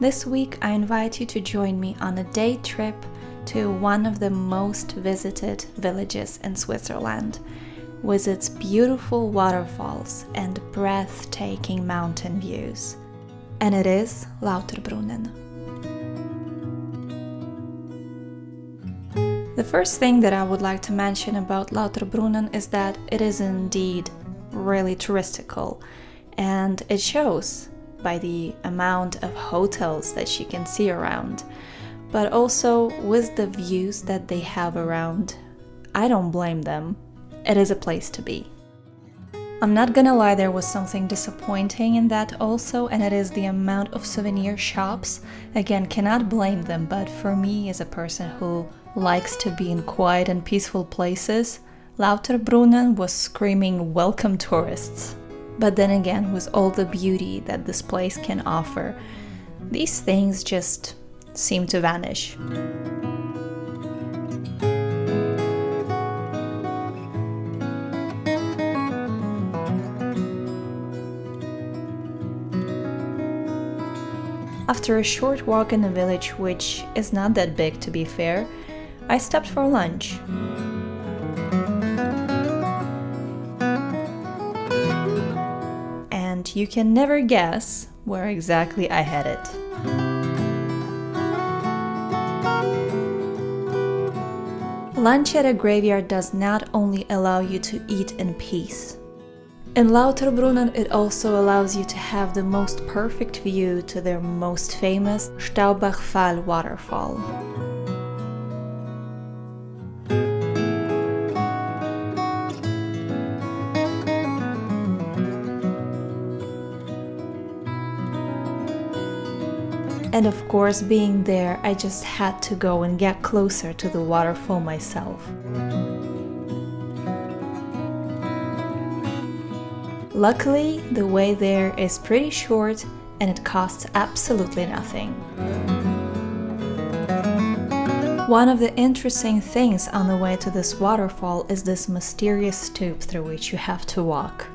This week I invite you to join me on a day trip to one of the most visited villages in Switzerland, with its beautiful waterfalls and breathtaking mountain views. And it is Lauterbrunnen. The first thing that I would like to mention about Lauterbrunnen is that it is indeed really touristical, and it shows by the amount of hotels that you can see around, but also with the views that they have around. I don't blame them. It is a place to be. I'm not gonna lie, there was something disappointing in that also, and it is the amount of souvenir shops. Again, cannot blame them, but for me as a person who likes to be in quiet and peaceful places, Lauterbrunnen was screaming welcome tourists. But then again, with all the beauty that this place can offer, these things just seem to vanish. After a short walk in the village, which is not that big to be fair, I stopped for lunch. And you can never guess where exactly I headed. Lunch at a graveyard does not only allow you to eat in peace. In Lauterbrunnen, it also allows you to have the most perfect view to their most famous Staubbachfall waterfall. And of course, being there, I just had to go and get closer to the waterfall myself. Luckily, the way there is pretty short and it costs absolutely nothing. One of the interesting things on the way to this waterfall is this mysterious stoop through which you have to walk.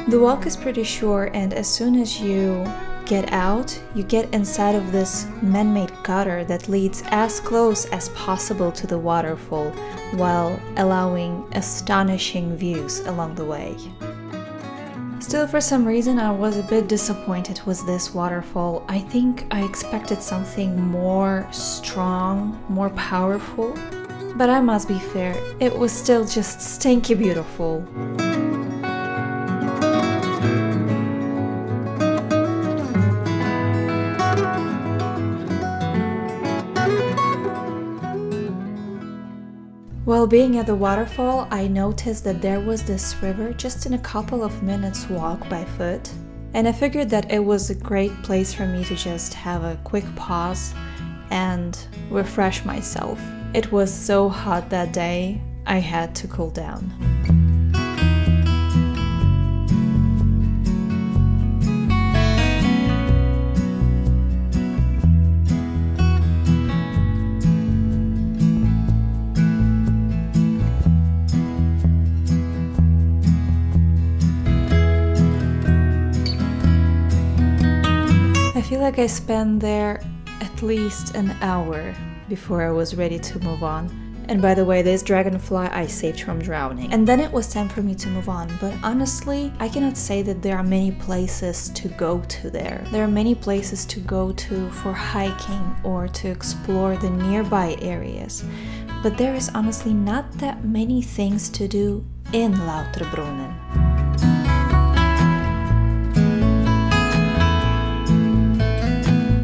The walk is pretty short, and as soon as you get out, you get inside of this man-made gutter that leads as close as possible to the waterfall, while allowing astonishing views along the way. Still, for some reason, I was a bit disappointed with this waterfall. I think I expected something more strong, more powerful, but I must be fair, it was still just stinky beautiful. While being at the waterfall, I noticed that there was this river just in a couple of minutes walk by foot, and I figured that it was a great place for me to just have a quick pause and refresh myself. It was so hot that day, I had to cool down. I feel like I spent there at least an hour before I was ready to move on. And by the way, this dragonfly I saved from drowning. And then it was time for me to move on. But honestly, I cannot say that there are many places to go to there. There are many places to go to for hiking or to explore the nearby areas. But there is honestly not that many things to do in Lauterbrunnen.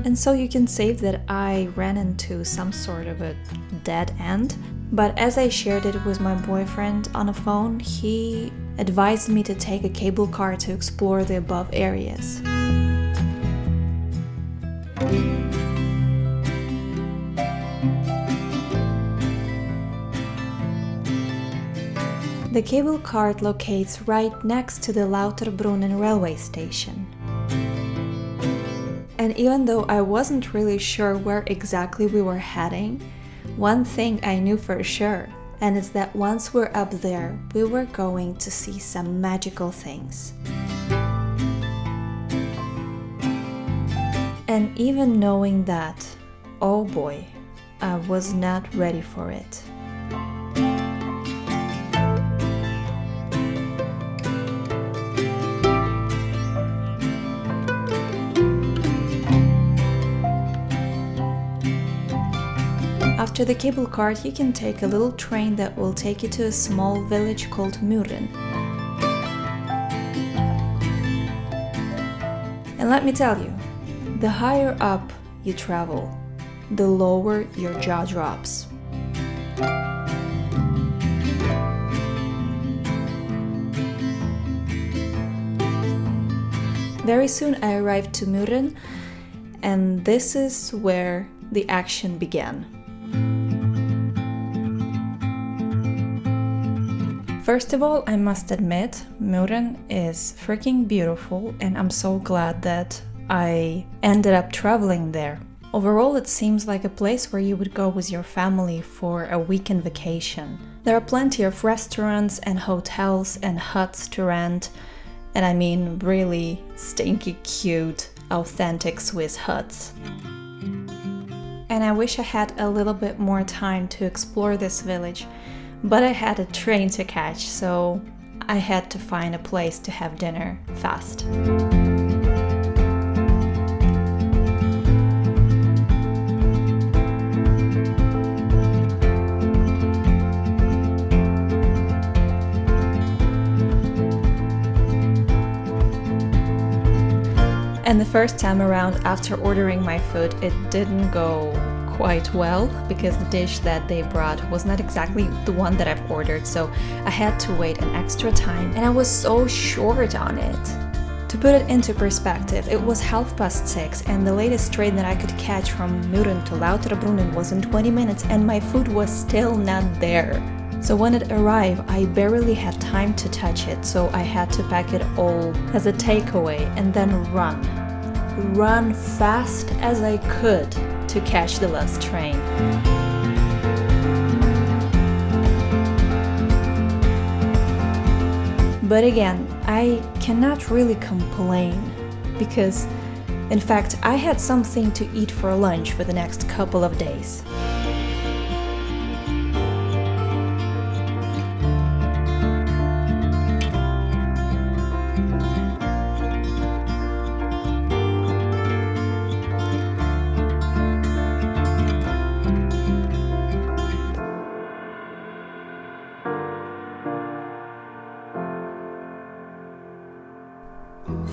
And so you can say that I ran into some sort of a dead end, but as I shared it with my boyfriend on the phone, he advised me to take a cable car to explore the above areas. The cable car locates right next to the Lauterbrunnen railway station. And even though I wasn't really sure where exactly we were heading, one thing I knew for sure, And it's that once we're up there, we were going to see some magical things. And even knowing that, oh boy, I was not ready for it. After the cable cart, you can take a little train that will take you to a small village called Mürren. And let me tell you, the higher up you travel, the lower your jaw drops. Very soon I arrived to Mürren, and this is where the action began. First of all, I must admit, Mürren is freaking beautiful, and I'm so glad that I ended up traveling there. Overall, it seems like a place where you would go with your family for a weekend vacation. There are plenty of restaurants and hotels and huts to rent, and I mean really stinky cute, authentic Swiss huts. And I wish I had a little bit more time to explore this village, but I had a train to catch, so I had to find a place to have dinner fast. And the first time around, after ordering my food, it didn't go quite well because the dish that they brought was not exactly the one that I've ordered, so I had to wait an extra time and I was so short on it. To put it into perspective, it was 6:30 and the latest train that I could catch from Mürren to Lauterbrunnen was in 20 minutes and my food was still not there. So when it arrived, I barely had time to touch it, so I had to pack it all as a takeaway and then run fast as I could to catch the last train. But again, I cannot really complain because, in fact, I had something to eat for lunch for the next couple of days.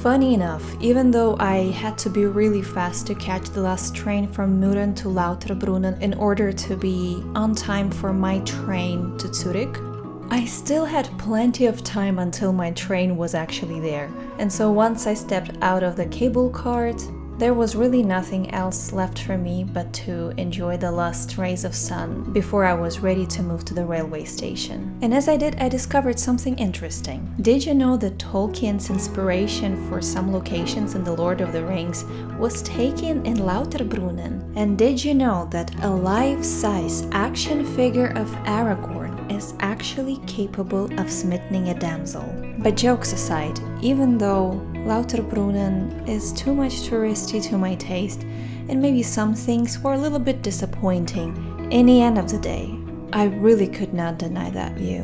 Funny enough, even though I had to be really fast to catch the last train from Mürren to Lauterbrunnen in order to be on time for my train to Zurich, I still had plenty of time until my train was actually there. And so once I stepped out of the cable cart, there was really nothing else left for me but to enjoy the last rays of sun before I was ready to move to the railway station. And as I did, I discovered something interesting. Did you know that Tolkien's inspiration for some locations in The Lord of the Rings was taken in Lauterbrunnen? And did you know that a life-size action figure of Aragorn is actually capable of smiting a damsel? But jokes aside, even though Lauterbrunnen is too much touristy to my taste, and maybe some things were a little bit disappointing, in the end of the day, I really could not deny that view.